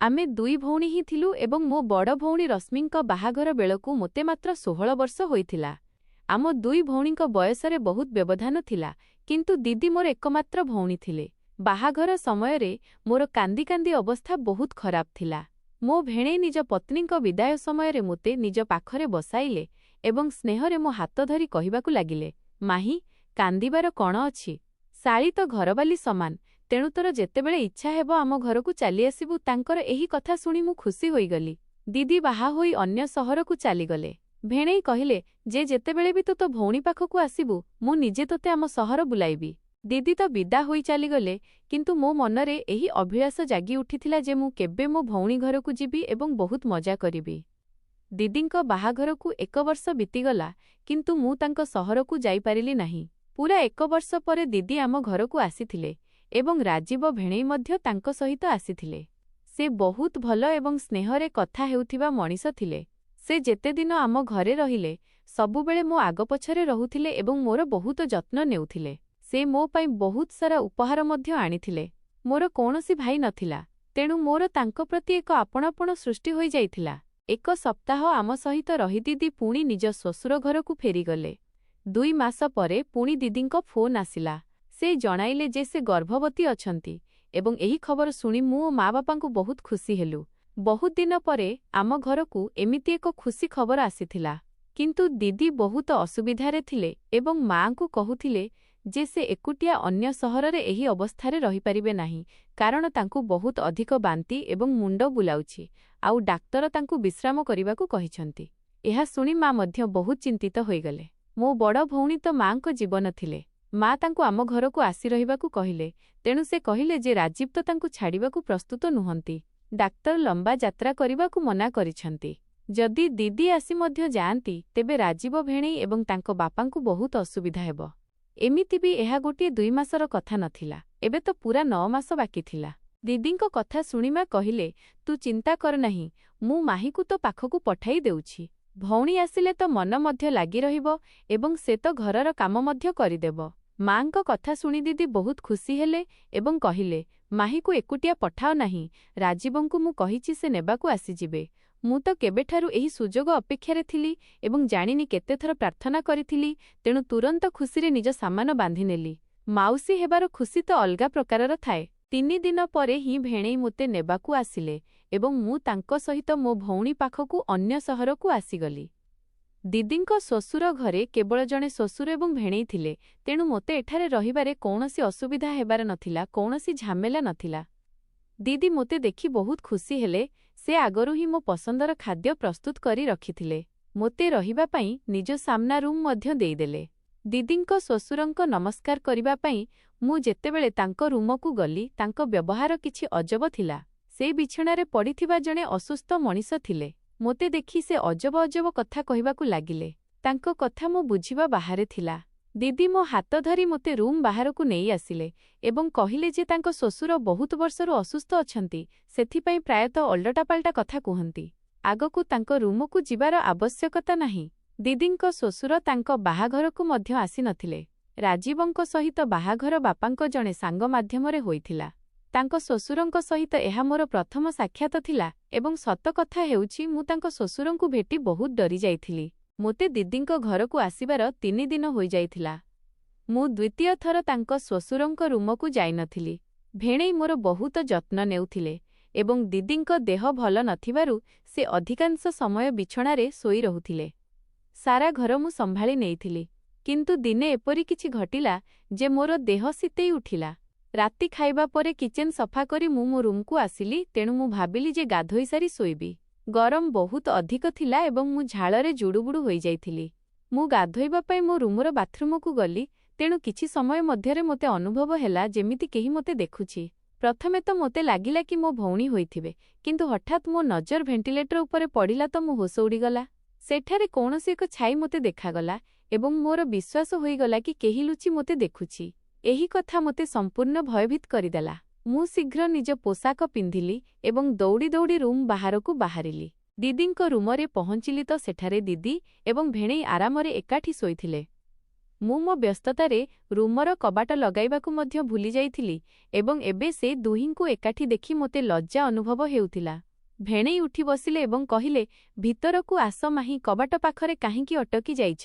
आमे दुई भौणी ही थिलु एवं मो बड़ भौणी रश्मिंक बाहाघर बेलकु मोते मात्र 16 वर्ष होइथिला। आम दुई भौणींक बयसरे बहुत व्यवधान थिला, किंतु दीदी मोर एकमात्र भौणी थिले। बाहाघर समयरे मोर कांदी कांदी अवस्था बहुत खराब थिला। मो भेणे निज पत्नींक विदाय समयरे मोते निज पाखरे बसाइले एवं स्नेहरे मो हाथ धरी कहिबाकु लागिले, माही कांदिबार कण अछि, शाळी तो घरवाली समान, तेणु तोर जेतेबेले इच्छा हेबो आम घरकु चली आसिबु। तांकर एही कथा सुनी मु खुशी होईगली। दीदी बाहा होई अन्य सहरकु चालीगले। भेणेई कहिले जे जेतेबेले भी तो भौणी पाखकु आसिबु मु निजे तोते आम सहर बुलाइबी। दीदी तो विदा होई चालीगले, किंतु मो मनरे एही अभिलाष जागी उठिथिला जे मु केबे मो भौणी घरकु जिबी एवं बहुत मजा करिबी। दीदींक बाहाघरकु 1 वर्ष बीतीगला, किंतु मु तांक सहरकु जाई पारिली नाही। पूरा 1 वर्ष परे दीदी आम घरकु आसीथिले एवं राजीव भेणेई मध्य तांक सहित आसीथिले। से बहुत भल एवं स्नेहरे कथा हेउथिबा मणिष थिले। से जेते दिन आम घरे रहिले सबुबेले मो आग पछरे रहुथिले एवं मोर बहुत जत्न नेउथिले। से मो पई बहुत सारा उपहार मध्य आनिथिले। मोर कोनोसी भाई नथिला, तेणु मोर तांक प्रति एक आपणापण सृष्टि होई जाइथिला। 1 सप्ताह आम सहित रही दीदी पुणी निज श्वशुर घरकु फेरीगले। 2 मास परे पुणी दीदींक फोन आसिला। से जणाइले जे से गर्भवती अछंती एवं एही खबर सुनी मु माँ बापांकु बहुत खुशी हेलु। बहुत दिन परे आम घरकु एमिति एक खुशी खबर आसिथिला, किंतु दीदी बहुत असुविधारे थिले एवं माँकु कहुथिले जे से एकुटिया अन्य सहररे एही अवस्थारे रही परिबे नाही, कारण तांकु बहुत अधिक बांती एवं मुंड बुलाउछि, आउ डाक्टर तांकु विश्राम करिबाकु कहिछंती। एहा सुनी माँ मध्य बहुत चिंतित होइगले। मो बड़ भौणी तो माँक जीवन थिले। माँ तांकु आम घरकु आसी रहिबाकु कहिले, तेणु से कहिले जे राजीव तो तांकु छाडिबाकु प्रस्तुत नुहंती। डाक्टर लंबा यात्रा करिबाकु मना करिछंती। जदि दीदी आसी मध्य जाआंती तेबे राजीव भेणेई एवं तांक बापांकु बहुत असुविधा हेबो। एमिति भी एहा गोटिए 2 मासर कथा नथिला, एबे तो पूरा 9 मास बाकी थिला। दीदींक कथा सुनिमा कहिले, तू चिंता कर नाही, मु माहीकु तो पाखकु पठाई देउछि। भौणी आसिले तो मन मध्य लागी रहिबो एवं से तो घरर काम मध्य करिदेबो। माँक कथा सुनी दीदी बहुत खुशी हेले एवं कहिले, माहीकु एकुटिया पठाओ नाही, राजीवंकु मु कहिछि से नेबाकु आसीजिबे। मु तो केबेठारु एही सुजोग अपेक्षारे थिली एवं जानिनी केते थर प्रार्थना करिथिली, तेणु तुरंत खुशीरे निज सामान बांधि नेली। माउसी हेबार खुशी तो अलगा प्रकारर थाए। 3 दिन परे ही भेणेई मोते नेबाकु आसिले एवं मु तांको सहित मो भौणी पाखकु अन्य सहरकु आसीगली। दीदींक श्वशुर घरे केवल जणे श्वशुर एवं भेणेई थिले, तेणु मोते एठारे रहिबारे कौनसी असुविधा हेबार नथिला, कौनसी झामेला नथिला। दीदी मोते देखि बहुत खुशी हेले। से आगरु ही मो पसंदर खाद्य प्रस्तुत करी रखिथिले। मोते रहिबा पई निज सामना रूम मध्य देइदेले। दीदींक श्वशुरंक नमस्कार करिबा पई मु जेतेबेले तांको रूमकु गली, तांको व्यवहार किछि अजब थिला। से बिछणारे पडिथिबा जणे असुस्थ मणिष थिले। मोते देखि से अजब अजब कथा कहिबाकु लागिले। तांको कथा मो बुझिबा बाहारे थिला। दीदी मो हाथ धरी मोते रूम बाहरकु नेई आसिले एवं कहिले जे तांको श्वशुर बहुत वर्षरु असुस्थ अछंती, सेथिपई प्रायतः ओल्डटापाल्टा कथा कुहंती। आगकु तांको रूमकु जिबार आवश्यकता नाही। दीदींक श्वशुर तांको बाहाघरकु मध्य आसी नथिले। राजीवंक सहित बाहाघर बापांक जणे सांग माध्यमरे होइथिला। तांको श्वशुरंक सहित एहा मोर प्रथम साक्षात थिला एवं सत कथा हेउछि मु तांको श्वशुरंकु भेटी बहुत डरी जाइथिली। मोते दीदींक घरकु आसिबार 3 दिन होई जाइथिला। मु द्वितीय थर तांको श्वशुरंक रूमकु जाई नथिली। भेणेई मोर बहुत जत्न नेउथिले एवं दीदींक देह भल नथिबारु से अधिकांश समय बिछणारे सोई रहुथिले। सारा घर मु संभाळी नेइथिली, किंतु दिने एपरि किछि घटिला जे मोर देह सितेई उठिला। राति खाइबा परे किचेन सफा करी मु रूमकु आसिली, तेणु मु भाबिली जे गाधोई सारी सोइबी। गरम बहुत अधिक थिला एवं मु झाଳରେ जुडुबुडु होई जाइथिली। मु गाधोइबा पई मो रूमर बाथरूमकु गली, तेणु किछि समय मध्यरे मोते अनुभव हेला जेमिति केही मोते देखुछि। प्रथमे तो मोते लागिला कि मो भौणी होइथिबे, किंतु हठात मो नजर भेंटिलेटर उपरे पडिला तो मो होश उडिगला। सेठारे कौनसी एक छाई मोते देखागला एवं मोर विश्वास होइगला कि केही लुचि मोते देखुछि। एही कथा मोते संपूर्ण भयभीत करिदेला। मु शीघ्र निज पोशाक पिंधिली एवं दौड़ी दौड़ी रूम बाहरकु बाहरिली। दीदींक रूमरे पहुंचिली तो सेठारे दीदी एवं भेणेई आरामरे एकाठी शोइथिले। ମୁଁ ମୋ ବ୍ୟସ୍ତତାରେ ରୁମର କବାଟ ଲଗାଇବାକୁ ମଧ୍ୟ ଭୁଲି ଯାଇଥିଲି ଏବଂ ଏବେ ସେ ଦୁହିଁଙ୍କୁ ଏକାଠି ଦେଖି ମୋତେ ଲଜ୍ଜା ଅନୁଭବ ହେଉଥିଲା। ଭେଣେଇ ଉଠି ବସିଲେ ଏବଂ କହିଲେ, ଭିତରକୁ ଆସ ମାହିଁ, କବାଟ ପାଖରେ କାହିଁକି ଅଟକି ଯାଇଛ?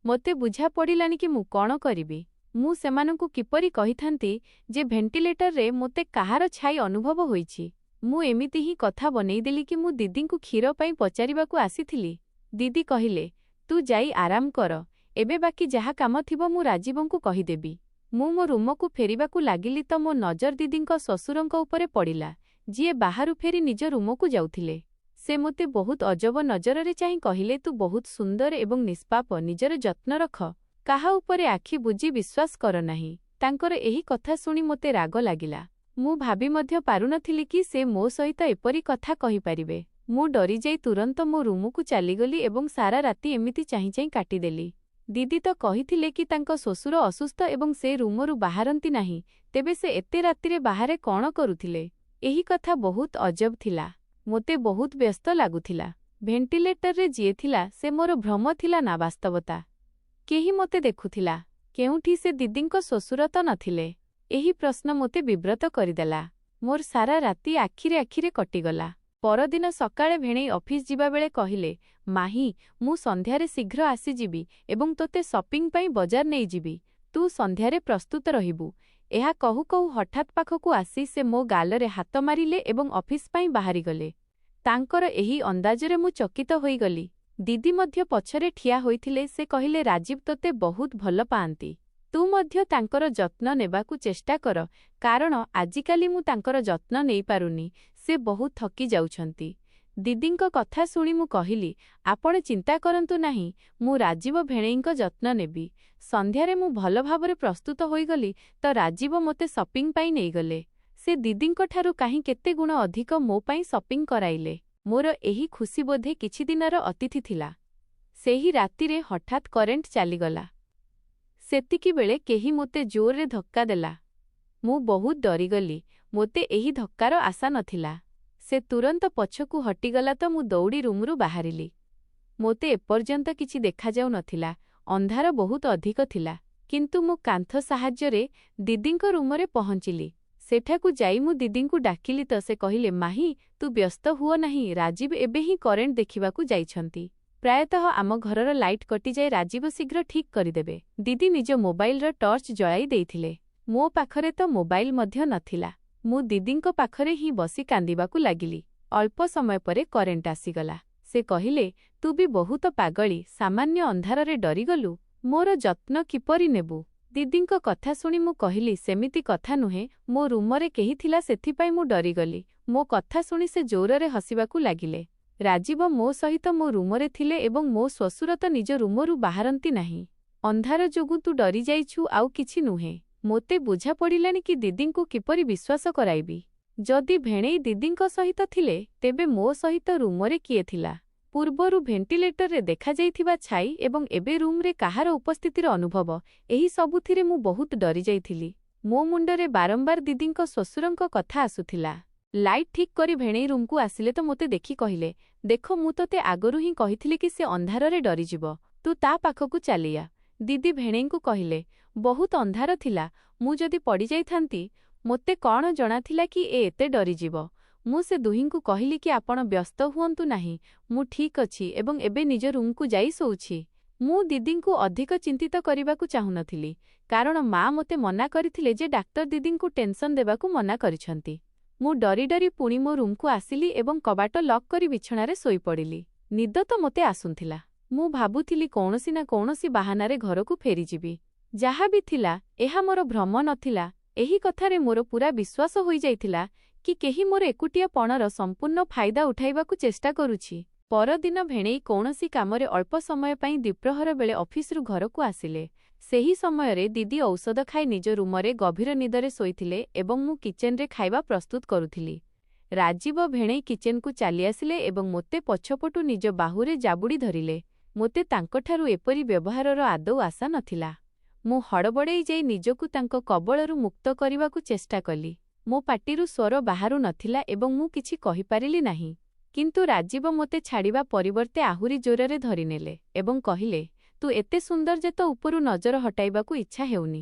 ମୋତେ ବୁଝା ପଡ଼ିଲାନି କି ମୁଁ କ'ଣ କରିବି। ମୁଁ ସେମାନଙ୍କୁ କିପରି କହିଥାନ୍ତି ଯେ ଭେଣ୍ଟିଲେଟରରେ ମୋତେ କାହାର ଛାଇ ଅନୁଭବ ହୋଇଛି। ମୁଁ ଏମିତି ହିଁ କଥା ବନେଇଦେଲି କି ମୁଁ ଦିଦିଙ୍କୁ କ୍ଷୀର ପାଇଁ ପଚାରିବାକୁ ଆସିଥିଲି। ଦିଦି କହିଲେ, ତୁ ଯାଇ ଆରାମ କର, ଏବେ ବାକି ଯାହା କାମ ଥିବ ମୁଁ ରାଜୀବଙ୍କୁ କହିଦେବି। ମୁଁ ମୋ ରୁମକୁ ଫେରିବାକୁ ଲାଗିଲି ତ ମୋ ନଜର ଦିଦିଙ୍କ ଶ୍ୱଶୁରଙ୍କ ଉପରେ ପଡ଼ିଲା, ଯିଏ ବାହାରୁ ଫେରି ନିଜ ରୁମକୁ ଯାଉଥିଲେ। ସେ ମୋତେ ବହୁତ ଅଜବ ନଜରରେ ଚାହିଁ କହିଲେ, ତୁ ବହୁତ ସୁନ୍ଦର ଏବଂ ନିଷ୍ପାପ, ନିଜର ଯତ୍ନ ରଖ, କାହା ଉପରେ ଆଖି ବୁଜି ବିଶ୍ୱାସ କର ନାହିଁ। ତାଙ୍କର ଏହି କଥା ଶୁଣି ମୋତେ ରାଗ ଲାଗିଲା। ମୁଁ ଭାବି ମଧ୍ୟ ପାରୁନଥିଲି କି ସେ ମୋ ସହିତ ଏପରି କଥା କହିପାରିବେ। ମୁଁ ଡରିଯାଇ ତୁରନ୍ତ ମୋ ରୁମକୁ ଚାଲିଗଲି ଏବଂ ସାରା ରାତି ଏମିତି ଚାହିଁ ଚାହିଁ କାଟିଦେଲି। ଦିଦି ତ କହିଥିଲେ କି ତାଙ୍କ ଶ୍ୱଶୁର ଅସୁସ୍ଥ ଏବଂ ସେ ରୁମରୁ ବାହାରନ୍ତି ନାହିଁ, ତେବେ ସେ ଏତେ ରାତିରେ ବାହାରେ କ'ଣ କରୁଥିଲେ? ଏହି କଥା ବହୁତ ଅଜବ ଥିଲା। ମୋତେ ବହୁତ ବ୍ୟସ୍ତ ଲାଗୁଥିଲା। ଭେଣ୍ଟିଲେଟରରେ ଯିଏ ଥିଲା ସେ ମୋର ଭ୍ରମ ଥିଲା ନା ବାସ୍ତବତା? କେହି ମୋତେ ଦେଖୁଥିଲା? କେଉଁଠି ସେ ଦିଦିଙ୍କ ଶ୍ୱଶୁର ତ ନଥିଲେ? ଏହି ପ୍ରଶ୍ନ ମୋତେ ବିବ୍ରତ କରିଦେଲା। ମୋର ସାରା ରାତି ଆଖିରେ କଟିଗଲା। ପରଦିନ ସକାଳେ ଭେଣେଇ ଅଫିସ ଯିବାବେଳେ କହିଲେ, ମାହିଁ, ମୁଁ ସନ୍ଧ୍ୟାରେ ଶୀଘ୍ର ଆସିଯିବି ଏବଂ ତୋତେ ସପିଂ ପାଇଁ ବଜାର ନେଇଯିବି। ତୁ ସନ୍ଧ୍ୟାରେ ପ୍ରସ୍ତୁତ ରହିବୁ। ଏହା କହୁ କହୁ ହଠାତ୍ ପାଖକୁ ଆସି ସେ ମୋ ଗାଲରେ ହାତ ମାରିଲେ ଏବଂ ଅଫିସ ପାଇଁ ବାହାରିଗଲେ। ତାଙ୍କର ଏହି ଅନ୍ଦାଜରେ ମୁଁ ଚକିତ ହୋଇଗଲି। ଦିଦି ମଧ୍ୟ ପଛରେ ଠିଆ ହୋଇଥିଲେ। ସେ କହିଲେ, ରାଜୀବ ତୋତେ ବହୁତ ଭଲ ପାଆନ୍ତି। ତୁ ମଧ୍ୟ ତାଙ୍କର ଯତ୍ନ ନେବାକୁ ଚେଷ୍ଟା କର, କାରଣ ଆଜିକାଲି ମୁଁ ତାଙ୍କର ଯତ୍ନ ନେଇପାରୁନି। ସେ ବହୁତ ଥକି ଯାଉଛନ୍ତି। ଦିଦିଙ୍କ କଥା ଶୁଣି ମୁଁ କହିଲି, ଆପଣ ଚିନ୍ତା କରନ୍ତୁ ନାହିଁ, ମୁଁ ରାଜୀବ ଭେଣେଇଙ୍କ ଯତ୍ନ ନେବି। ସନ୍ଧ୍ୟାରେ ମୁଁ ଭଲ ଭାବରେ ପ୍ରସ୍ତୁତ ହୋଇଗଲି ତ ରାଜୀବ ମୋତେ ସପିଂ ପାଇଁ ନେଇଗଲେ। ସେ ଦିଦିଙ୍କଠାରୁ କାହିଁ କେତେ ଗୁଣ ଅଧିକ ମୋ ପାଇଁ ସପିଂ କରାଇଲେ। ମୋର ଏହି ଖୁସି ବୋଧେ କିଛି ଦିନର ଅତିଥି ଥିଲା। ସେହି ରାତିରେ ହଠାତ୍ କରେଣ୍ଟ ଚାଲିଗଲା। ସେତିକିବେଳେ କେହି ମୋତେ ଜୋରରେ ଧକ୍କା ଦେଲା। ମୁଁ ବହୁତ ଡରିଗଲି। ମୋତେ ଏହି ଧକ୍କାର ଆଶା ନଥିଲା। ସେ ତୁରନ୍ତ ପଛକୁ ହଟିଗଲା ତ ମୁଁ ଦୌଡ଼ି ରୁମରୁ ବାହାରିଲି। ମୋତେ ଏପର୍ଯ୍ୟନ୍ତ କିଛି ଦେଖାଯାଉ ନଥିଲା। ଅନ୍ଧାର ବହୁତ ଅଧିକ ଥିଲା। କିନ୍ତୁ ମୁଁ କାନ୍ଥ ସାହାଯ୍ୟରେ ଦିଦିଙ୍କ ରୁମରେ ପହଞ୍ଚିଲି। ସେଠାକୁ ଯାଇ ମୁଁ ଦିଦିଙ୍କୁ ଡାକିଲି ତ ସେ କହିଲେ, ମାହିଁ, ତୁ ବ୍ୟସ୍ତ ହୁଅ ନାହିଁ, ରାଜୀବ ଏବେ ହିଁ କରେଣ୍ଟ ଦେଖିବାକୁ ଯାଇଛନ୍ତି। ପ୍ରାୟତଃ ଆମ ଘରର ଲାଇଟ୍ କଟିଯାଏ, ରାଜୀବ ଶୀଘ୍ର ଠିକ୍ କରିଦେବେ। ଦିଦି ନିଜ ମୋବାଇଲର ଟର୍ଚ୍ଚ ଜଳାଇ ଦେଇଥିଲେ। ମୋ ପାଖରେ ତ ମୋବାଇଲ ମଧ୍ୟ ନଥିଲା। ମୁଁ ଦିଦିଙ୍କ ପାଖରେ ହିଁ ବସି କାନ୍ଦିବାକୁ ଲାଗିଲି। ଅଳ୍ପ ସମୟ ପରେ କରେଣ୍ଟ ଆସିଗଲା। ସେ କହିଲେ, ତୁ ବି ବହୁତ ପାଗଳୀ, ସାମାନ୍ୟ ଅନ୍ଧାରରେ ଡରିଗଲୁ। ମୋର ଯତ୍ନ କିପରି ନେବୁ? ଦିଦିଙ୍କ କଥା ଶୁଣି ମୁଁ କହିଲି, ସେମିତି କଥା ନୁହେଁ, ମୋ ରୁମରେ କେହି ଥିଲା ସେଥିପାଇଁ ମୁଁ ଡରିଗଲି। ମୋ କଥା ଶୁଣି ସେ ଜୋରରେ ହସିବାକୁ ଲାଗିଲେ। ରାଜୀବ ମୋ ସହିତ ମୋ ରୁମରେ ଥିଲେ ଏବଂ ମୋ ଶ୍ୱଶୁର ତ ନିଜ ରୁମରୁ ବାହାରନ୍ତି ନାହିଁ। ଅନ୍ଧାର ଯୋଗୁଁ ତୁ ଡରିଯାଇଛୁ, ଆଉ କିଛି ନୁହେଁ। ମୋତେ ବୁଝା ପଡ଼ିଲାନି କି ଦିଦିଙ୍କୁ କିପରି ବିଶ୍ୱାସ କରାଇବି। ଯଦି ଭେଣେଇ ଦିଦିଙ୍କ ସହିତ ଥିଲେ, ତେବେ ମୋ ସହିତ ରୁମରେ କିଏ ଥିଲା? ପୂର୍ବରୁ ଭେଣ୍ଟିଲେଟରରେ ଦେଖାଯାଇଥିବା ଛାଇ ଏବଂ ଏବେ ରୁମରେ କାହାର ଉପସ୍ଥିତିର ଅନୁଭବ, ଏହି ସବୁଥିରେ ମୁଁ ବହୁତ ଡରିଯାଇଥିଲି। ମୋ ମୁଣ୍ଡରେ ବାରମ୍ବାର ଦିଦିଙ୍କ ଶ୍ୱଶୁରଙ୍କ କଥା ଆସୁଥିଲା। ଲାଇଟ୍ ଠିକ୍ କରି ଭେଣେଇ ରୁମକୁ ଆସିଲେ ତ ମୋତେ ଦେଖି କହିଲେ, ଦେଖ, ମୁଁ ତୋତେ ଆଗରୁ ହିଁ କହିଥିଲି କି ସେ ଅନ୍ଧାରରେ ଡରିଯିବ। ତୁ ତା ପାଖକୁ ଚାଲିଆ। ଦିଦି ଭେଣେଇଙ୍କୁ କହିଲେ, ବହୁତ ଅନ୍ଧାର ଥିଲା, ମୁଁ ଯଦି ପଡ଼ିଯାଇଥାନ୍ତି, ମୋତେ କ'ଣ ଜଣାଥିଲା କି ଏତେ ଡରିଯିବ। ମୁଁ ସେ ଦୁହିଁଙ୍କୁ କହିଲି କି ଆପଣ ବ୍ୟସ୍ତ ହୁଅନ୍ତୁ ନାହିଁ, ମୁଁ ଠିକ୍ ଅଛି ଏବଂ ଏବେ ନିଜ ରୁମକୁ ଯାଇ ଶୋଉଛି। ମୁଁ ଦିଦିଙ୍କୁ ଅଧିକ ଚିନ୍ତିତ କରିବାକୁ ଚାହୁଁନଥିଲି, କାରଣ ମା ମୋତେ ମନା କରିଥିଲେ ଯେ ଡାକ୍ତର ଦିଦିଙ୍କୁ ଟେନସନ୍ ଦେବାକୁ ମନା କରିଛନ୍ତି। ମୁଁ ଡରି ଡରି ପୁଣି ମୋ ରୁମକୁ ଆସିଲି ଏବଂ କବାଟ ଲକ୍ କରି ବିଛଣାରେ ଶୋଇପଡ଼ିଲି। ନିଦ ତ ମୋତେ ଆସୁଥିଲା। ମୁଁ ଭାବୁଥିଲି କୌଣସି ନା କୌଣସି ବାହାନାରେ ଘରକୁ ଫେରିଯିବି। ଯାହା ବି ଥିଲା, ଏହା ମୋର ଭ୍ରମ ନଥିଲା। ଏହି କଥାରେ ମୋର ପୁରା ବିଶ୍ୱାସ ହୋଇଯାଇଥିଲା କି କେହି ମୋର ଏକୁଟିଆପଣର ସମ୍ପୂର୍ଣ୍ଣ ଫାଇଦା ଉଠାଇବାକୁ ଚେଷ୍ଟା କରୁଛି। ପରଦିନ ଭେଣେଇ କୌଣସି କାମରେ ଅଳ୍ପ ସମୟ ପାଇଁ ଦ୍ୱିପ୍ରହର ବେଳେ ଅଫିସରୁ ଘରକୁ ଆସିଲେ। ସେହି ସମୟରେ ଦିଦି ଔଷଧ ଖାଇ ନିଜ ରୁମରେ ଗଭୀର ନିଦରେ ଶୋଇଥିଲେ ଏବଂ ମୁଁ କିଚେନରେ ଖାଇବା ପ୍ରସ୍ତୁତ କରୁଥିଲି। ରାଜୀବ ଭେଣେଇ କିଚେନକୁ ଚାଲିଆସିଲେ ଏବଂ ମୋତେ ପଛପଟୁ ନିଜ ବାହୁରେ ଜାବୁଡ଼ି ଧରିଲେ। ମୋତେ ତାଙ୍କଠାରୁ ଏପରି ବ୍ୟବହାରର ଆଦୌ ଆଶା ନଥିଲା। ମୁଁ ହଡ଼ବଡ଼େଇ ଯାଇ ନିଜକୁ ତାଙ୍କ କବଳରୁ ମୁକ୍ତ କରିବାକୁ ଚେଷ୍ଟା କଲି। ମୋ ପାଟିରୁ ସ୍ୱର ବାହାରୁ ନଥିଲା ଏବଂ ମୁଁ କିଛି କହିପାରିଲି ନାହିଁ। କିନ୍ତୁ ରାଜୀବ ମୋତେ ଛାଡ଼ିବା ପରିବର୍ତ୍ତେ ଆହୁରି ଜୋରରେ ଧରିନେଲେ ଏବଂ କହିଲେ, ତୁ ତୁ ଏତେ ସୁନ୍ଦର ଯେ ତୋ ଉପରୁ ନଜର ହଟାଇବାକୁ ଇଚ୍ଛା ହେଉନି।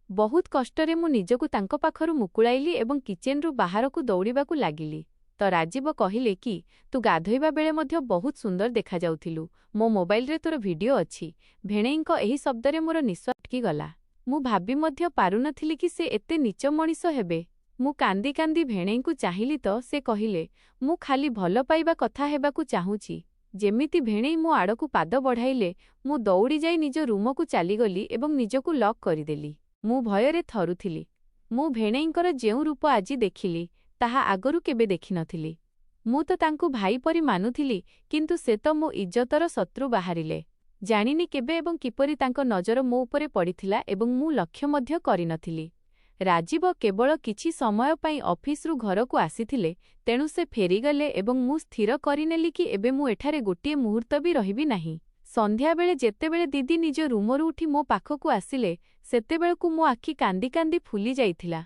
ବହୁତ କଷ୍ଟରେ ମୁଁ ନିଜକୁ ତାଙ୍କ ପାଖରୁ ମୁକୁଳାଇଲି ଏବଂ କିଚେନ୍ରୁ ବାହାରକୁ ଦୌଡ଼ିବାକୁ ଲାଗିଲି। ତ ରାଜୀବ କହିଲେ କି ତୁ ଗାଧୋଇବା ବେଳେ ମଧ୍ୟ ବହୁତ ସୁନ୍ଦର ଦେଖାଯାଉଥିଲୁ। ମୋ ମୋବାଇଲରେ ତୋର ଭିଡିଓ ଅଛି। ଭେଣେଇଙ୍କ ଏହି ଶବ୍ଦରେ ମୋର ନିଶ୍ୱାସ ଅଟକିଗଲା। ମୁଁ ଭାବି ମଧ୍ୟ ପାରୁନଥିଲି କି ସେ ଏତେ ନୀଚ ମଣିଷ ହେବେ। ମୁଁ କାନ୍ଦି କାନ୍ଦି ଭେଣେଇଙ୍କୁ ଚାହିଁଲି ତ ସେ କହିଲେ, ମୁଁ ଖାଲି ଭଲ ପାଇବା କଥା ହେବାକୁ ଚାହୁଁଛି। ଯେମିତି ଭେଣେଇ ମୋ ଆଡ଼କୁ ପାଦ ବଢ଼ାଇଲେ, ମୁଁ ଦୌଡ଼ିଯାଇ ନିଜ ରୁମକୁ ଚାଲିଗଲି ଏବଂ ନିଜକୁ ଲକ୍ କରିଦେଲି। ମୁଁ ଭୟରେ ଥରୁଥିଲି। ମୁଁ ଭେଣେଇଙ୍କର ଯେଉଁ ରୂପ ଆଜି ଦେଖିଲି, ତାହା ଆଗରୁ କେବେ ଦେଖିନଥିଲି। ମୁଁ ତ ତାଙ୍କୁ ଭାଇ ପରି ମାନୁଥିଲି, କିନ୍ତୁ ସେ ତ ମୋ ଇଜ୍ଜତର ଶତ୍ରୁ ବାହାରିଲେ। ଜାଣିନି କେବେ ଏବଂ କିପରି ତାଙ୍କ ନଜର ମୋ ଉପରେ ପଡ଼ିଥିଲା ଏବଂ ମୁଁ ଲକ୍ଷ୍ୟ ମଧ୍ୟ କରିନଥିଲି। ରାଜୀବ କେବଳ କିଛି ସମୟ ପାଇଁ ଅଫିସରୁ ଘରକୁ ଆସିଥିଲେ, ତେଣୁ ସେ ଫେରିଗଲେ ଏବଂ ମୁଁ ସ୍ଥିର କରିନେଲି କି ଏବେ ମୁଁ ଏଠାରେ ଗୋଟିଏ ମୁହୂର୍ତ୍ତ ବି ରହିବି ନାହିଁ। ସନ୍ଧ୍ୟାବେଳେ ଯେତେବେଳେ ଦିଦି ନିଜ ରୁମରୁ ଉଠି ମୋ ପାଖକୁ ଆସିଲେ, ସେତେବେଳକୁ ମୋ ଆଖି କାନ୍ଦି କାନ୍ଦି ଫୁଲି ଯାଇଥିଲା।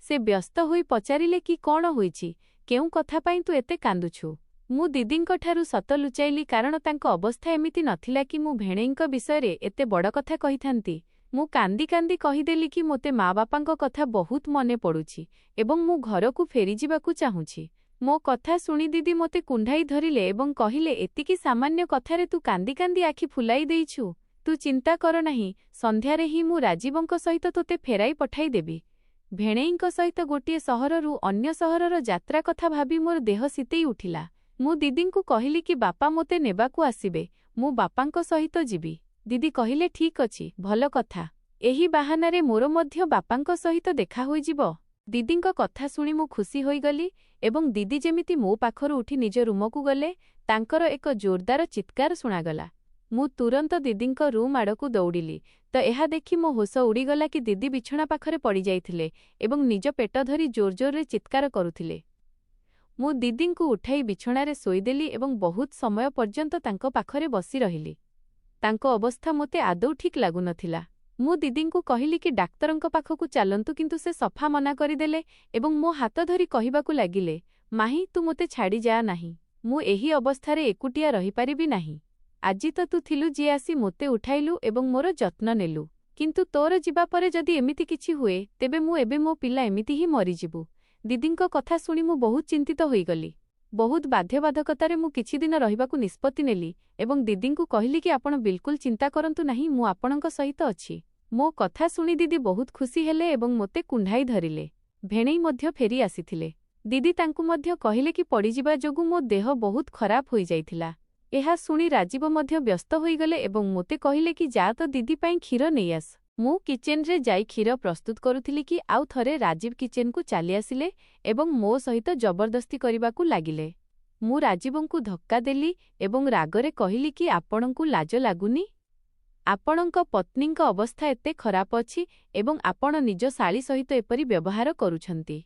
ସେ ବ୍ୟସ୍ତ ହୋଇ ପଚାରିଲେ କି କ'ଣ ହୋଇଛି, କେଉଁ କଥା ପାଇଁ ତୁ ଏତେ କାନ୍ଦୁଛୁ? ମୁଁ ଦିଦିଙ୍କଠାରୁ ସତ ଲୁଚାଇଲି କାରଣ ତାଙ୍କ ଅବସ୍ଥା ଏମିତି ନଥିଲା କି ମୁଁ ଭେଣେଇଙ୍କ ବିଷୟରେ ଏତେ ବଡ଼ କଥା କହିଥାନ୍ତି। ମୁଁ କାନ୍ଦି କାନ୍ଦି କହିଦେଲି କି ମୋତେ ମା ବାପାଙ୍କ କଥା ବହୁତ ମନେ ପଡ଼ୁଛି ଏବଂ ମୁଁ ଘରକୁ ଫେରିଯିବାକୁ ଚାହୁଁଛି। ମୋ କଥା ଶୁଣି ଦିଦି ମୋତେ କୁଣ୍ଢାଇ ଧରିଲେ ଏବଂ କହିଲେ, ଏତିକି ସାମାନ୍ୟ କଥାରେ ତୁ କାନ୍ଦି କାନ୍ଦି ଆଖି ଫୁଲାଇ ଦେଇଛୁ। ତୁ ଚିନ୍ତା କର ନାହିଁ, ସନ୍ଧ୍ୟାରେ ହିଁ ମୁଁ ରାଜୀବଙ୍କ ସହିତ ତୋତେ ଫେରାଇ ପଠାଇଦେବି। ଭେଣେଇଙ୍କ ସହିତ ଗୋଟିଏ ସହରରୁ ଅନ୍ୟ ସହରର ଯାତ୍ରା କଥା ଭାବି ମୋର ଦେହ ଶୀତେଇ ଉଠିଲା। ମୁଁ ଦିଦିଙ୍କୁ କହିଲି କି ବାପା ମୋତେ ନେବାକୁ ଆସିବେ, ମୁଁ ବାପାଙ୍କ ସହିତ ଯିବି। ଦିଦି କହିଲେ ଠିକ୍ ଅଛି, ଭଲ କଥା। ଏହି ବାହାନାରେ ମୋର ମଧ୍ୟ ବାପାଙ୍କ ସହିତ ଦେଖା ହୋଇଯିବ। ଦିଦିଙ୍କ କଥା ଶୁଣି ମୁଁ ଖୁସି ହୋଇଗଲି ଏବଂ ଦିଦି ଯେମିତି ମୋ ପାଖରୁ ଉଠି ନିଜ ରୁମକୁ ଗଲେ, ତାଙ୍କର ଏକ ଜୋରଦାର ଚିତ୍କାର ଶୁଣାଗଲା। ମୁଁ ତୁରନ୍ତ ଦିଦିଙ୍କ ରୁମ୍ ଆଡ଼କୁ ଦୌଡ଼ିଲି, ତ ଏହା ଦେଖି ମୋ ହୋସ ଉଡ଼ିଗଲା କି ଦିଦି ବିଛଣା ପାଖରେ ପଡ଼ିଯାଇଥିଲେ ଏବଂ ନିଜ ପେଟ ଧରି ଜୋର ଜୋରରେ ଚିତ୍କାର କରୁଥିଲେ। ମୁଁ ଦିଦିଙ୍କୁ ଉଠାଇ ବିଛଣାରେ ଶୋଇଦେଲି ଏବଂ ବହୁତ ସମୟ ପର୍ଯ୍ୟନ୍ତ ତାଙ୍କ ପାଖରେ ବସି ରହିଲି। ତାଙ୍କ ଅବସ୍ଥା ମୋତେ ଆଦୌ ଠିକ୍ ଲାଗୁନଥିଲା। ମୁଁ ଦିଦିଙ୍କୁ କହିଲି କି ଡାକ୍ତରଙ୍କ ପାଖକୁ ଚାଲନ୍ତୁ, କିନ୍ତୁ ସେ ସଫା ମନା କରିଦେଲେ ଏବଂ ମୋ ହାତ ଧରି କହିବାକୁ ଲାଗିଲେ, ମାହିଁ ତୁ ମୋତେ ଛାଡ଼ି ଯାଆ ନାହିଁ। ମୁଁ ଏହି ଅବସ୍ଥାରେ ଏକୁଟିଆ ରହିପାରିବି ନାହିଁ। ଆଜି ତ ତୁ ଥିଲୁ ଯିଏ ଆସି ମୋତେ ଉଠାଇଲୁ ଏବଂ ମୋର ଯତ୍ନ ନେଲୁ, କିନ୍ତୁ ତୋର ଯିବା ପରେ ଯଦି ଏମିତି କିଛି ହୁଏ, ତେବେ ମୁଁ ଏବେ ମୋ ପିଲା ଏମିତି ହିଁ ମରିଯିବୁ। ଦିଦିଙ୍କ କଥା ଶୁଣି ମୁଁ ବହୁତ ଚିନ୍ତିତ ହୋଇଗଲି। ବହୁତ ବାଧ୍ୟବାଧକତାରେ ମୁଁ କିଛି ଦିନ ରହିବାକୁ ନିଷ୍ପତ୍ତି ନେଲି ଏବଂ ଦିଦିଙ୍କୁ କହିଲି କି ଆପଣ ବିଲକୁଲ ଚିନ୍ତା କରନ୍ତୁ ନାହିଁ, ମୁଁ ଆପଣଙ୍କ ସହିତ ଅଛି। ମୋ କଥା ଶୁଣି ଦିଦି ବହୁତ ଖୁସି ହେଲେ ଏବଂ ମୋତେ କୁଣ୍ଢାଇ ଧରିଲେ। ଭେଣେଇ ମଧ୍ୟ ଫେରି ଆସିଥିଲେ। ଦିଦି ତାଙ୍କୁ ମଧ୍ୟ କହିଲେ କି ପଡ଼ିଯିବା ଯୋଗୁଁ ମୋ ଦେହ ବହୁତ ଖରାପ ହୋଇଯାଇଥିଲା। ଏହା ଶୁଣି ରାଜୀବ ମଧ୍ୟ ବ୍ୟସ୍ତ ହୋଇଗଲେ ଏବଂ ମୋତେ କହିଲେ କି ଯା ତ ଦିଦି ପାଇଁ କ୍ଷୀର ନେଇଆସ। ମୁଁ କିଚେନ୍ରେ ଯାଇ କ୍ଷୀର ପ୍ରସ୍ତୁତ କରୁଥିଲି କି ଆଉ ଥରେ ରାଜୀବ କିଚେନ୍କୁ ଚାଲି ଆସିଲେ ଏବଂ ମୋ ସହିତ ଜବରଦସ୍ତି କରିବାକୁ ଲାଗିଲେ। ମୁଁ ରାଜୀବଙ୍କୁ ଧକ୍କା ଦେଲି ଏବଂ ରାଗରେ କହିଲି କି ଆପଣଙ୍କୁ ଲାଜ ଲାଗୁନି? ଆପଣଙ୍କ ପତ୍ନୀଙ୍କ ଅବସ୍ଥା ଏତେ ଖରାପ ଅଛି ଏବଂ ଆପଣ ନିଜ ଶାଳୀ ସହିତ ଏପରି ବ୍ୟବହାର କରୁଛନ୍ତି।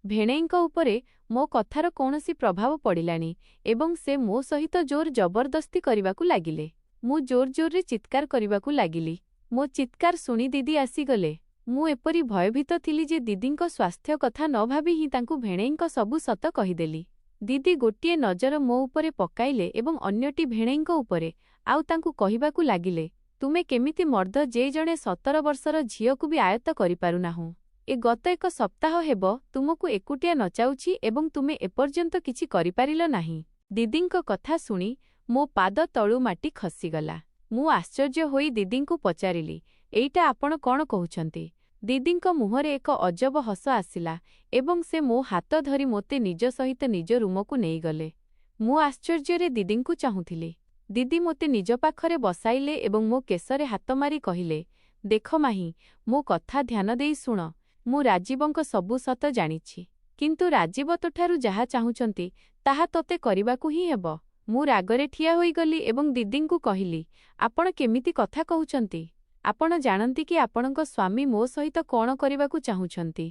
ଭେଣେଇଙ୍କ ଉପରେ ମୋ କଥାର କୌଣସି ପ୍ରଭାବ ପଡ଼ିଲାନି ଏବଂ ସେ ମୋ ସହିତ ଜୋର ଜବରଦସ୍ତି କରିବାକୁ ଲାଗିଲେ। ମୁଁ ଜୋର ଜୋରରେ ଚିତ୍କାର କରିବାକୁ ଲାଗିଲି। ମୋ ଚିତ୍କାର ଶୁଣି ଦିଦି ଆସିଗଲେ। ମୁଁ ଏପରି ଭୟଭୀତ ଥିଲି ଯେ ଦିଦିଙ୍କ ସ୍ୱାସ୍ଥ୍ୟ କଥା ନ ଭାବି ହିଁ ତାଙ୍କୁ ଭେଣେଇଙ୍କ ସବୁ ସତ କହିଦେଲି। ଦିଦି ଗୋଟିଏ ନଜର ମୋ ଉପରେ ପକାଇଲେ ଏବଂ ଅନ୍ୟଟି ଭେଣେଇଙ୍କ ଉପରେ, ଆଉ ତାଙ୍କୁ କହିବାକୁ ଲାଗିଲେ, ତୁମେ କେମିତି ମର୍ଦ୍ଦ ଯେ ଜଣେ 17 ବର୍ଷର ଝିଅକୁ ବି ଆୟତ୍ତ କରିପାରୁନାହୁଁ। ଗତ ଏକ ସପ୍ତାହ ହେବ ତୁମକୁ ଏକୁଟିଆ ନଚାଉଛି ଏବଂ ତୁମେ ଏପର୍ଯ୍ୟନ୍ତ କିଛି କରିପାରିଲ ନାହିଁ। ଦିଦିଙ୍କ କଥା ଶୁଣି ମୋ ପାଦ ତଳୁ ମାଟି ଖସିଗଲା। ମୁଁ ଆଶ୍ଚର୍ଯ୍ୟ ହୋଇ ଦିଦିଙ୍କୁ ପଚାରିଲି, ଏଇଟା ଆପଣ କ'ଣ କହୁଛନ୍ତି? ଦିଦିଙ୍କ ମୁହଁରେ ଏକ ଅଜବ ହସ ଆସିଲା ଏବଂ ସେ ମୋ ହାତ ଧରି ମୋତେ ନିଜ ସହିତ ନିଜ ରୁମକୁ ନେଇଗଲେ। ମୁଁ ଆଶ୍ଚର୍ଯ୍ୟରେ ଦିଦିଙ୍କୁ ଚାହୁଁଥିଲି। ଦିଦି ମୋତେ ନିଜ ପାଖରେ ବସାଇଲେ ଏବଂ ମୋ କେଶରେ ହାତ ମାରି କହିଲେ, ଦେଖ ମାହିଁ, ମୋ କଥା ଧ୍ୟାନ ଦେଇ ଶୁଣ। ମୁଁ ରାଜୀବଙ୍କ ସବୁ ସତ ଜାଣିଛି, କିନ୍ତୁ ରାଜୀବ ତୋଠାରୁ ଯାହା ଚାହୁଁଛନ୍ତି ତାହା ତୋତେ କରିବାକୁ ହିଁ ହେବ। ମୁଁ ରାଗରେ ଠିଆ ହୋଇଗଲି ଏବଂ ଦିଦିଙ୍କୁ କହିଲି, ଆପଣ କେମିତି କଥା କହୁଛନ୍ତି? ଆପଣ ଜାଣନ୍ତି କି ଆପଣଙ୍କ ସ୍ୱାମୀ ମୋ ସହିତ କ'ଣ କରିବାକୁ ଚାହୁଁଛନ୍ତି?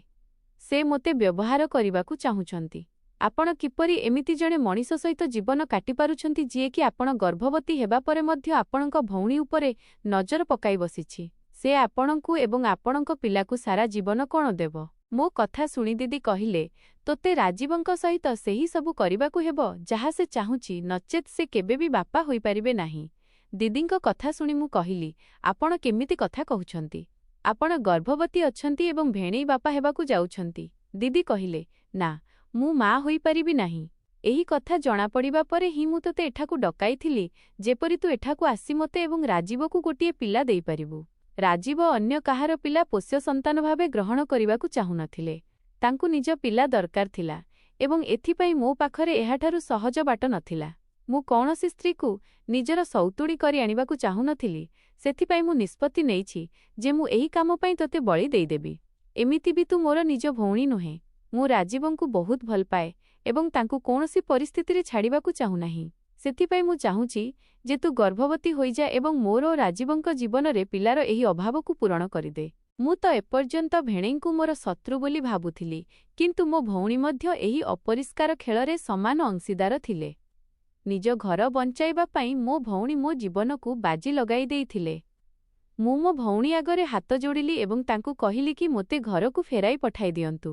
ସେ ମୋତେ ବ୍ୟବହାର କରିବାକୁ ଚାହୁଁଛନ୍ତି। ଆପଣ କିପରି ଏମିତି ଜଣେ ମଣିଷ ସହିତ ଜୀବନ କାଟିପାରୁଛନ୍ତି ଯିଏକି ଆପଣ ଗର୍ଭବତୀ ହେବା ପରେ ମଧ୍ୟ ଆପଣଙ୍କ ଭଉଣୀ ଉପରେ ନଜର ପକାଇ ବସିଛି? ସେ ଆପଣଙ୍କୁ ଏବଂ ଆପଣଙ୍କ ପିଲାକୁ ସାରା ଜୀବନ କ'ଣ ଦେବ? ମୋ କଥା ଶୁଣି ଦିଦି କହିଲେ, ତୋତେ ରାଜୀବଙ୍କ ସହିତ ସେହି ସବୁ କରିବାକୁ ହେବ ଯାହା ସେ ଚାହୁଁଛି, ନଚେତ୍ ସେ କେବେ ବି ବାପା ହୋଇପାରିବେ ନାହିଁ। ଦିଦିଙ୍କ କଥା ଶୁଣି ମୁଁ କହିଲି, ଆପଣ କେମିତି କଥା କହୁଛନ୍ତି? ଆପଣ ଗର୍ଭବତୀ ଅଛନ୍ତି ଏବଂ ଭେଣେଇ ବାପା ହେବାକୁ ଯାଉଛନ୍ତି। ଦିଦି କହିଲେ, ନା, ମୁଁ ମା' ହୋଇପାରିବି ନାହିଁ। ଏହି କଥା ଜଣାପଡ଼ିବା ପରେ ହିଁ ମୁଁ ତୋତେ ଏଠାକୁ ଡକାଇଥିଲି, ଯେପରି ତୁ ଏଠାକୁ ଆସି ମୋତେ ଏବଂ ରାଜୀବକୁ ଗୋଟିଏ ପିଲା ଦେଇପାରିବୁ। ରାଜୀବ ଅନ୍ୟ କାହାର ପିଲା ପୋଷ୍ୟ ସନ୍ତାନ ଭାବେ ଗ୍ରହଣ କରିବାକୁ ଚାହୁଁନଥିଲେ। ତାଙ୍କୁ ନିଜ ପିଲା ଦରକାର ଥିଲା ଏବଂ ଏଥିପାଇଁ ମୋ ପାଖରେ ଏହାଠାରୁ ସହଜ ବାଟ ନଥିଲା। ମୁଁ କୌଣସି ସ୍ତ୍ରୀକୁ ନିଜର ସଉତୁଣୀ କରି ଆଣିବାକୁ ଚାହୁଁନଥିଲି। ସେଥିପାଇଁ ମୁଁ ନିଷ୍ପତ୍ତି ନେଇଛି ଯେ ମୁଁ ଏହି କାମ ପାଇଁ ତୋତେ ବଳି ଦେଇଦେବି। ଏମିତି ବି ତୁ ମୋର ନିଜ ଭଉଣୀ ନୁହେଁ। ମୁଁ ରାଜୀବଙ୍କୁ ବହୁତ ଭଲ ପାଏ ଏବଂ ତାଙ୍କୁ କୌଣସି ପରିସ୍ଥିତିରେ ଛାଡ଼ିବାକୁ ଚାହୁଁନାହିଁ। ସେଥିପାଇଁ ମୁଁ ଚାହୁଁଛି ଯେ ତୁ ଗର୍ଭବତୀ ହୋଇଯା ଏବଂ ମୋର ଓ ରାଜୀବଙ୍କ ଜୀବନରେ ପିଲାର ଏହି ଅଭାବକୁ ପୂରଣ କରିଦେ। ମୁଁ ତ ଏପର୍ଯ୍ୟନ୍ତ ଭେଣେଇଙ୍କୁ ମୋର ଶତ୍ରୁ ବୋଲି ଭାବୁଥିଲି, କିନ୍ତୁ ମୋ ଭଉଣୀ ମଧ୍ୟ ଏହି ଅପରିଷ୍କାର ଖେଳରେ ସମାନ ଅଂଶୀଦାର ଥିଲେ। ନିଜ ଘର ବଞ୍ଚାଇବା ପାଇଁ ମୋ ଭଉଣୀ ମୋ ଜୀବନକୁ ବାଜି ଲଗାଇ ଦେଇଥିଲେ। ମୁଁ ମୋ ଭଉଣୀ ଆଗରେ ହାତ ଯୋଡ଼ିଲି ଏବଂ ତାଙ୍କୁ କହିଲି କି ମୋତେ ଘରକୁ ଫେରାଇ ପଠାଇ ଦିଅନ୍ତୁ।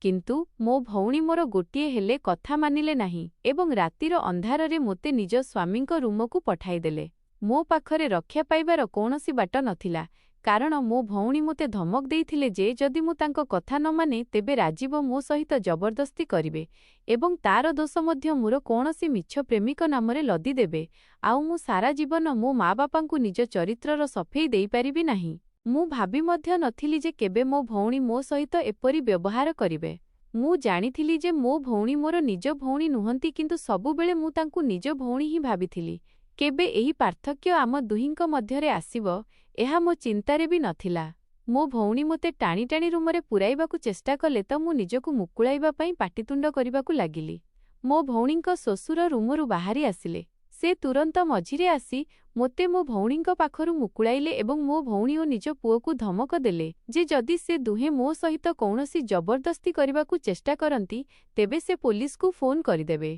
କିନ୍ତୁ ମୋ ଭଉଣୀ ମୋର ଗୋଟିଏ ହେଲେ କଥା ମାନିଲେ ନାହିଁ ଏବଂ ରାତିର ଅନ୍ଧାରରେ ମୋତେ ନିଜ ସ୍ୱାମୀଙ୍କ ରୁମକୁ ପଠାଇଦେଲେ। ମୋ ପାଖରେ ରକ୍ଷା ପାଇବାର କୌଣସି ବାଟ ନଥିଲା, କାରଣ ମୋ ଭଉଣୀ ମୋତେ ଧମକ ଦେଇଥିଲେ ଯେ ଯଦି ମୁଁ ତାଙ୍କ କଥା ନ ମାନେ ତେବେ ରାଜୀବ ମୋ ସହିତ ଜବରଦସ୍ତି କରିବେ ଏବଂ ତାର ଦୋଷ ମଧ୍ୟ ମୋର କୌଣସି ମିଛ ପ୍ରେମିକ ନାମରେ ଲଦି ଦେବେ, ଆଉ ମୁଁ ସାରା ଜୀବନ ମୋ ମା ବାପାଙ୍କୁ ନିଜ ଚରିତ୍ରର ସଫେଇ ଦେଇପାରିବି ନାହିଁ। ମୁଁ ଭାବି ମଧ୍ୟ ନଥିଲି ଯେ କେବେ ମୋ ଭଉଣୀ ମୋ ସହିତ ଏପରି ବ୍ୟବହାର କରିବେ। ମୁଁ ଜାଣିଥିଲି ଯେ ମୋ ଭଉଣୀ ମୋର ନିଜ ଭଉଣୀ ନୁହନ୍ତି, କିନ୍ତୁ ସବୁବେଳେ ମୁଁ ତାଙ୍କୁ ନିଜ ଭଉଣୀ ହିଁ ଭାବିଥିଲି। କେବେ ଏହି ପାର୍ଥକ୍ୟ ଆମ ଦୁହିଁଙ୍କ ମଧ୍ୟରେ ଆସିବ, ଏହା ମୋ ଚିନ୍ତାରେ ବି ନଥିଲା। ମୋ ଭଉଣୀ ମୋତେ ଟାଣି ଟାଣି ରୁମରେ ପୁରାଇବାକୁ ଚେଷ୍ଟା କଲେ ତ ମୁଁ ନିଜକୁ ମୁକୁଳାଇବା ପାଇଁ ପାଟିତୁଣ୍ଡ କରିବାକୁ ଲାଗିଲି। ମୋ ଭଉଣୀଙ୍କ ଶ୍ୱଶୁର ରୁମରୁ ବାହାରି ଆସିଲେ। ସେ ତୁରନ୍ତ ମଝିରେ ଆସି ମୋତେ ମୋ ଭଉଣୀଙ୍କ ପାଖରୁ ମୁକୁଳାଇଲେ ଏବଂ ମୋ ଭଉଣୀ ଓ ନିଜ ପୁଅକୁ ଧମକ ଦେଲେ ଯେ ଯଦି ସେ ଦୁହେଁ ମୋ ସହିତ କୌଣସି ଜବରଦସ୍ତି କରିବାକୁ ଚେଷ୍ଟା କରନ୍ତି ତେବେ ସେ ପୋଲିସକୁ ଫୋନ୍ କରିଦେବେ।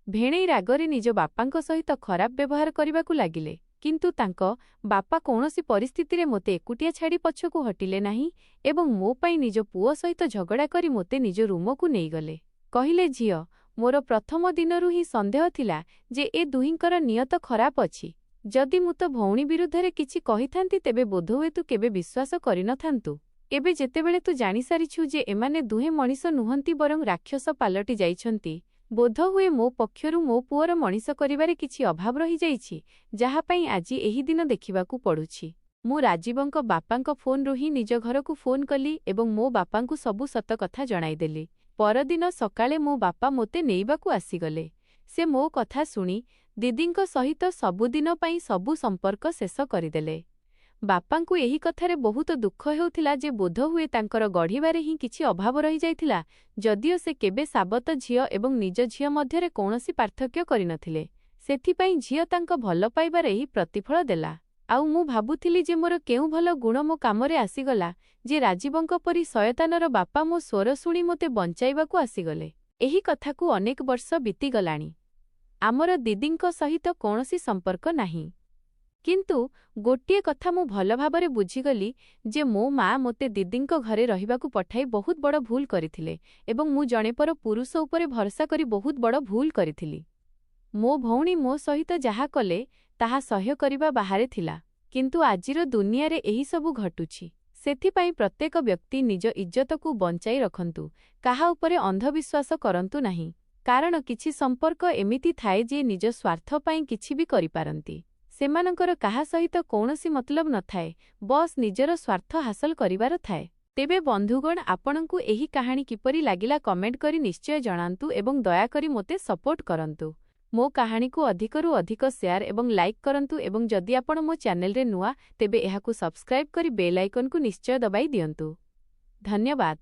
ଭେଣେଇ ରାଗରେ ନିଜ ବାପାଙ୍କ ସହିତ ଖରାପ ବ୍ୟବହାର କରିବାକୁ ଲାଗିଲେ, କିନ୍ତୁ ତାଙ୍କ ବାପା କୌଣସି ପରିସ୍ଥିତିରେ ମୋତେ ଏକୁଟିଆ ଛାଡ଼ି ପଛକୁ ହଟିଲେ ନାହିଁ ଏବଂ ମୋ ପାଇଁ ନିଜ ପୁଅ ସହିତ ଝଗଡ଼ା କରି ମୋତେ ନିଜ ରୁମକୁ ନେଇଗଲେ। କହିଲେ, ଝିଅ, ମୋର ପ୍ରଥମ ଦିନରୁ ହିଁ ସନ୍ଦେହ ଥିଲା ଯେ ଏ ଦୁହିଁଙ୍କର ନିୟତ ଖରାପ ଅଛି। ଯଦି ମୁଁ ତୋ ଭଉଣୀ ବିରୁଦ୍ଧରେ କିଛି କହିଥାନ୍ତି ତେବେ ବୋଧହୁଏ ତୁ କେବେ ବିଶ୍ୱାସ କରିନଥାନ୍ତୁ। ଏବେ ଯେତେବେଳେ ତୁ ଜାଣିସାରିଛୁ ଯେ ଏମାନେ ଦୁହେଁ ମଣିଷ ନୁହନ୍ତି ବରଂ ରାକ୍ଷସ ପାଲଟି ଯାଇଛନ୍ତି, ବୋଧହୁଏ ମୋ ପକ୍ଷରୁ ମୋ ପୁଅର ମଣିଷ କରିବାରେ କିଛି ଅଭାବ ରହିଯାଇଛି, ଯାହା ପାଇଁ ଆଜି ଏହି ଦିନ ଦେଖିବାକୁ ପଡ଼ୁଛି। ମୁଁ ରାଜୀବଙ୍କ ବାପାଙ୍କ ଫୋନ୍ରୁ ହିଁ ନିଜ ଘରକୁ ଫୋନ୍ କଲି ଏବଂ ମୋ ବାପାଙ୍କୁ ସବୁ ସତ କଥା ଜଣାଇଦେଲି। ପରଦିନ ସକାଳେ ମୋ ବାପା ମୋତେ ନେଇବାକୁ ଆସିଗଲେ। ସେ ମୋ କଥା ଶୁଣି ଦିଦିଙ୍କ ସହିତ ସବୁଦିନ ପାଇଁ ସବୁ ସମ୍ପର୍କ ଶେଷ କରିଦେଲେ। ବାପାଙ୍କୁ ଏହି କଥାରେ ବହୁତ ଦୁଃଖ ହେଉଥିଲା ଯେ ବୋଧହୁଏ ତାଙ୍କର ଗଢ଼ିବାରେ ହିଁ କିଛି ଅଭାବ ରହିଯାଇଥିଲା, ଯଦିଓ ସେ କେବେ ସାବତ ଝିଅ ଏବଂ ନିଜ ଝିଅ ମଧ୍ୟରେ କୌଣସି ପାର୍ଥକ୍ୟ କରିନଥିଲେ। ସେଥିପାଇଁ ଝିଅ ତାଙ୍କ ଭଲ ପାଇବାର ଏହି ପ୍ରତିଫଳ ଦେଲା। ଆଉ ମୁଁ ଭାବୁଥିଲି ଯେ ମୋର କେଉଁ ଭଲ ଗୁଣ ମୋ କାମରେ ଆସିଗଲା ଯେ ରାଜୀବଙ୍କ ପରି ଶୟତାନର ବାପା ମୋ ସ୍ୱର ଶୁଣି ମୋତେ ବଞ୍ଚାଇବାକୁ ଆସିଗଲେ। ଏହି କଥାକୁ ଅନେକ ବର୍ଷ ବିତିଗଲାଣି। ଆମର ଦିଦିଙ୍କ ସହିତ କୌଣସି ସମ୍ପର୍କ ନାହିଁ। କିନ୍ତୁ ଗୋଟିଏ କଥା ମୁଁ ଭଲ ଭାବରେ ବୁଝିଗଲି ଯେ ମୋ ମା' ମୋତେ ଦିଦିଙ୍କ ଘରେ ରହିବାକୁ ପଠାଇ ବହୁତ ବଡ଼ ଭୁଲ କରିଥିଲେ ଏବଂ ମୁଁ ଜଣେ ପର ପୁରୁଷ ଉପରେ ଭରସା କରି ବହୁତ ବଡ଼ ଭୁଲ କରିଥିଲି। ମୋ ଭଉଣୀ ମୋ ସହିତ ଯାହା କଲେ ତାହା ସହ୍ୟ କରିବା ବାହାରେ ଥିଲା, କିନ୍ତୁ ଆଜିର ଦୁନିଆରେ ଏହିସବୁ ଘଟୁଛି। ସେଥିପାଇଁ ପ୍ରତ୍ୟେକ ବ୍ୟକ୍ତି ନିଜ ଇଜ୍ଜତକୁ ବଞ୍ଚାଇ ରଖନ୍ତୁ, କାହା ଉପରେ ଅନ୍ଧବିଶ୍ୱାସ କରନ୍ତୁ ନାହିଁ, କାରଣ କିଛି ସମ୍ପର୍କ ଏମିତି ଥାଏ ଯେ ନିଜ ସ୍ୱାର୍ଥ ପାଇଁ କିଛି ବି କରିପାରନ୍ତି। ସେମାନଙ୍କର କାହା ସହିତ କୌଣସି ମତଲବ ନଥାଏ, ବସ୍ ନିଜର ସ୍ୱାର୍ଥ ହାସଲ କରିବାର ଥାଏ। ତେବେ ବନ୍ଧୁଗଣ, ଆପଣଙ୍କୁ ଏହି କାହାଣୀ କିପରି ଲାଗିଲା କମେଣ୍ଟ କରି ନିଶ୍ଚୟ ଜଣାନ୍ତୁ ଏବଂ ଦୟାକରି ମୋତେ ସପୋର୍ଟ କରନ୍ତୁ। ମୋ କାହାଣୀକୁ ଅଧିକରୁ ଅଧିକ ସେୟାର ଏବଂ ଲାଇକ୍ କରନ୍ତୁ ଏବଂ ଯଦି ଆପଣ ମୋ ଚ୍ୟାନେଲରେ ନୂଆ ତେବେ ଏହାକୁ ସବସ୍କ୍ରାଇବ୍ କରି ବେଲ୍ ଆଇକନକୁ ନିଶ୍ଚୟ ଦବାଇ ଦିଅନ୍ତୁ। ଧନ୍ୟବାଦ।